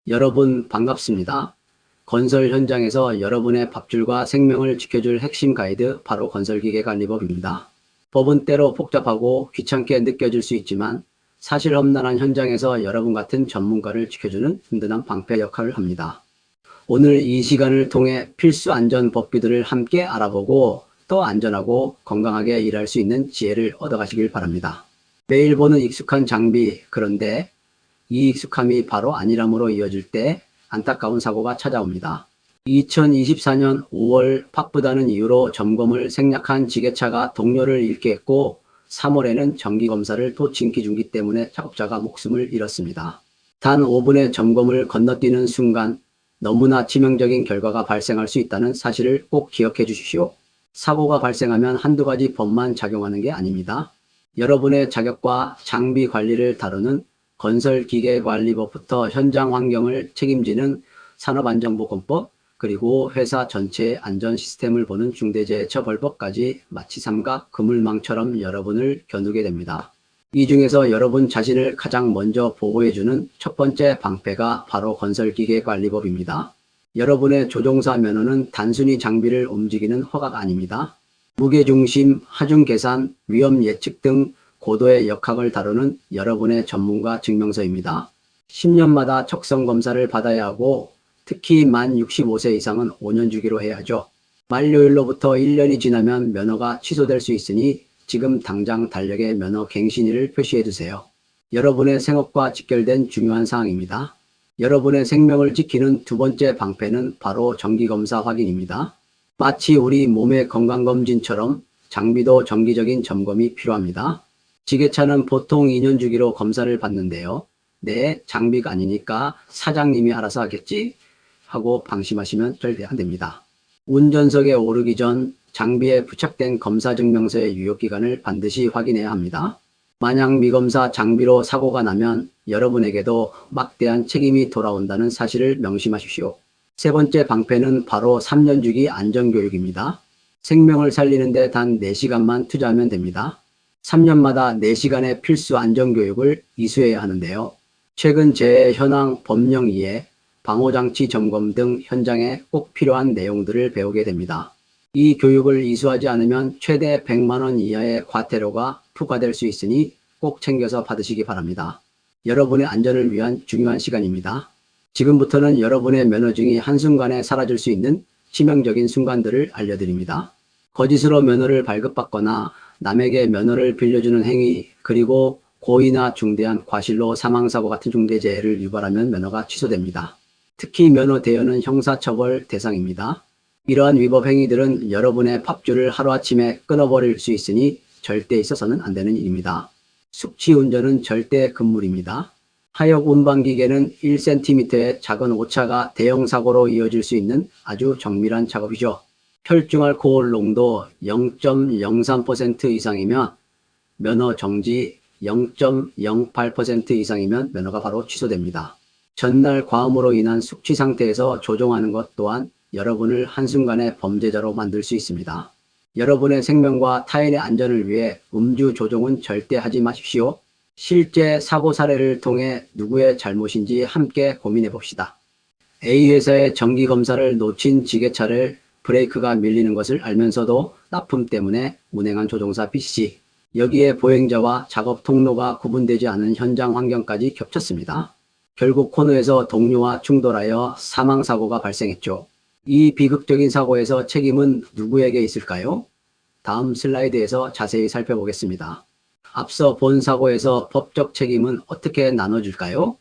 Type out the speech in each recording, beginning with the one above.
여러분 반갑습니다. 건설 현장에서 여러분의 밥줄과 생명을 지켜줄 핵심 가이드 바로 건설기계관리법입니다. 법은 때로 복잡하고 귀찮게 느껴질 수 있지만 사실 험난한 현장에서 여러분 같은 전문가를 지켜주는 든든한 방패 역할을 합니다. 오늘 이 시간을 통해 필수 안전 법규들을 함께 알아보고 더 안전하고 건강하게 일할 수 있는 지혜를 얻어가시길 바랍니다. 매일 보는 익숙한 장비, 그런데 이 익숙함이 바로 안일함으로 이어질 때 안타까운 사고가 찾아옵니다. 2024년 5월 바쁘다는 이유로 점검을 생략한 지게차가 동료를 잃게 했고 3월에는 정기검사를 도친기 중기 때문에 작업자가 목숨을 잃었습니다. 단 5분의 점검을 건너뛰는 순간 너무나 치명적인 결과가 발생할 수 있다는 사실을 꼭 기억해 주십시오. 사고가 발생하면 한두 가지 법만 작용하는 게 아닙니다. 여러분의 자격과 장비 관리를 다루는 건설기계관리법부터 현장 환경을 책임지는 산업안전보건법, 그리고 회사 전체의 안전 시스템을 보는 중대재해처벌법까지 마치 삼각 그물망처럼 여러분을 겨누게 됩니다. 이 중에서 여러분 자신을 가장 먼저 보호해주는 첫 번째 방패가 바로 건설기계관리법입니다. 여러분의 조종사 면허는 단순히 장비를 움직이는 허가가 아닙니다. 무게중심, 하중계산, 위험 예측 등 고도의 역학을 다루는 여러분의 전문가 증명서입니다. 10년마다 척성검사를 받아야 하고 특히 만 65세 이상은 5년 주기로 해야 하죠. 만료일로부터 1년이 지나면 면허가 취소될 수 있으니 지금 당장 달력에 면허 갱신일을 표시해 두세요. 여러분의 생업과 직결된 중요한 사항입니다. 여러분의 생명을 지키는 두 번째 방패는 바로 정기검사 확인입니다. 마치 우리 몸의 건강검진처럼 장비도 정기적인 점검이 필요합니다. 지게차는 보통 2년 주기로 검사를 받는데요. 네, 장비가 아니니까 사장님이 알아서 하겠지? 하고 방심하시면 절대 안 됩니다. 운전석에 오르기 전 장비에 부착된 검사 증명서의 유효기간을 반드시 확인해야 합니다. 만약 미검사 장비로 사고가 나면 여러분에게도 막대한 책임이 돌아온다는 사실을 명심하십시오. 세 번째 방패는 바로 3년 주기 안전교육입니다. 생명을 살리는데 단 4시간만 투자하면 됩니다. 3년마다 4시간의 필수 안전교육을 이수해야 하는데요. 최근 재해 현황 법령 이해, 방호장치 점검 등 현장에 꼭 필요한 내용들을 배우게 됩니다. 이 교육을 이수하지 않으면 최대 100만 원 이하의 과태료가 부과될 수 있으니 꼭 챙겨서 받으시기 바랍니다. 여러분의 안전을 위한 중요한 시간입니다. 지금부터는 여러분의 면허증이 한순간에 사라질 수 있는 치명적인 순간들을 알려드립니다. 거짓으로 면허를 발급받거나 남에게 면허를 빌려주는 행위, 그리고 고의나 중대한 과실로 사망사고 같은 중대재해를 유발하면 면허가 취소됩니다. 특히 면허 대여는 형사처벌 대상입니다. 이러한 위법 행위들은 여러분의 밥줄을 하루아침에 끊어버릴 수 있으니 절대 있어서는 안 되는 일입니다. 숙취운전은 절대 금물입니다. 하역 운반기계는 1cm의 작은 오차가 대형 사고로 이어질 수 있는 아주 정밀한 작업이죠. 혈중알코올 농도 0.03% 이상이면 면허 정지, 0.08% 이상이면 면허가 바로 취소됩니다. 전날 과음으로 인한 숙취 상태에서 조종하는 것 또한 여러분을 한순간에 범죄자로 만들 수 있습니다. 여러분의 생명과 타인의 안전을 위해 음주 조종은 절대 하지 마십시오. 실제 사고 사례를 통해 누구의 잘못인지 함께 고민해 봅시다. A회사의 정기검사를 놓친 지게차를 브레이크가 밀리는 것을 알면서도 납품 때문에 운행한 조종사 B씨. 여기에 보행자와 작업 통로가 구분되지 않은 현장 환경까지 겹쳤습니다. 결국 코너에서 동료와 충돌하여 사망사고가 발생했죠. 이 비극적인 사고에서 책임은 누구에게 있을까요? 다음 슬라이드에서 자세히 살펴보겠습니다. 앞서 본 사고에서 법적 책임은 어떻게 나눠질까요?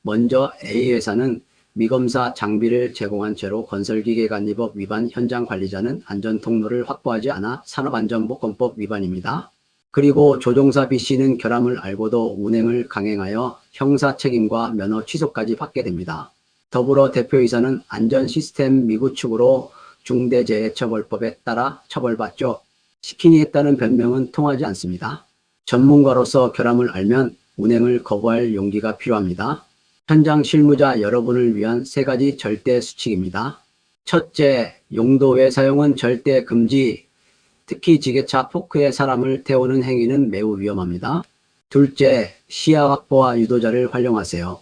먼저 A회사는 미검사 장비를 제공한 채로 건설기계관리법 위반 현장 관리자는 안전통로를 확보하지 않아 산업안전보건법 위반입니다. 그리고 조종사 B씨는 결함을 알고도 운행을 강행하여 형사 책임과 면허 취소까지 받게 됩니다. 더불어 대표이사는 안전시스템 미구축으로 중대재해처벌법에 따라 처벌받죠. 시키니 했다는 변명은 통하지 않습니다. 전문가로서 결함을 알면 운행을 거부할 용기가 필요합니다. 현장 실무자 여러분을 위한 3가지 절대 수칙입니다. 첫째, 용도 외 사용은 절대 금지. 특히 지게차 포크에 사람을 태우는 행위는 매우 위험합니다. 둘째, 시야 확보와 유도자를 활용하세요.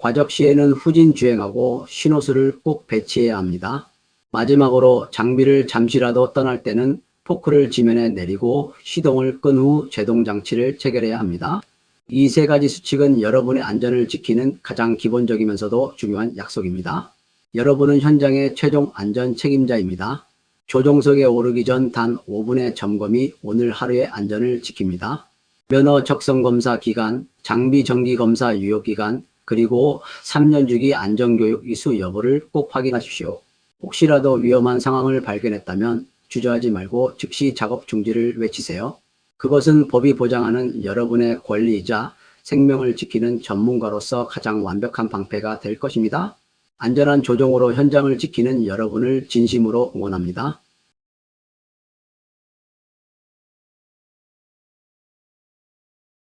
과적 시에는 후진 주행하고 신호수를 꼭 배치해야 합니다. 마지막으로 장비를 잠시라도 떠날 때는 포크를 지면에 내리고 시동을 끈 후 제동 장치를 체결해야 합니다. 이 세 가지 수칙은 여러분의 안전을 지키는 가장 기본적이면서도 중요한 약속입니다. 여러분은 현장의 최종 안전 책임자입니다. 조종석에 오르기 전 단 5분의 점검이 오늘 하루의 안전을 지킵니다. 면허 적성 검사 기간, 장비 정기 검사 유효 기간, 그리고 3년 주기 안전교육 이수 여부를 꼭 확인하십시오. 혹시라도 위험한 상황을 발견했다면 주저하지 말고 즉시 작업 중지를 외치세요. 그것은 법이 보장하는 여러분의 권리이자 생명을 지키는 전문가로서 가장 완벽한 방패가 될 것입니다. 안전한 조종으로 현장을 지키는 여러분을 진심으로 응원합니다.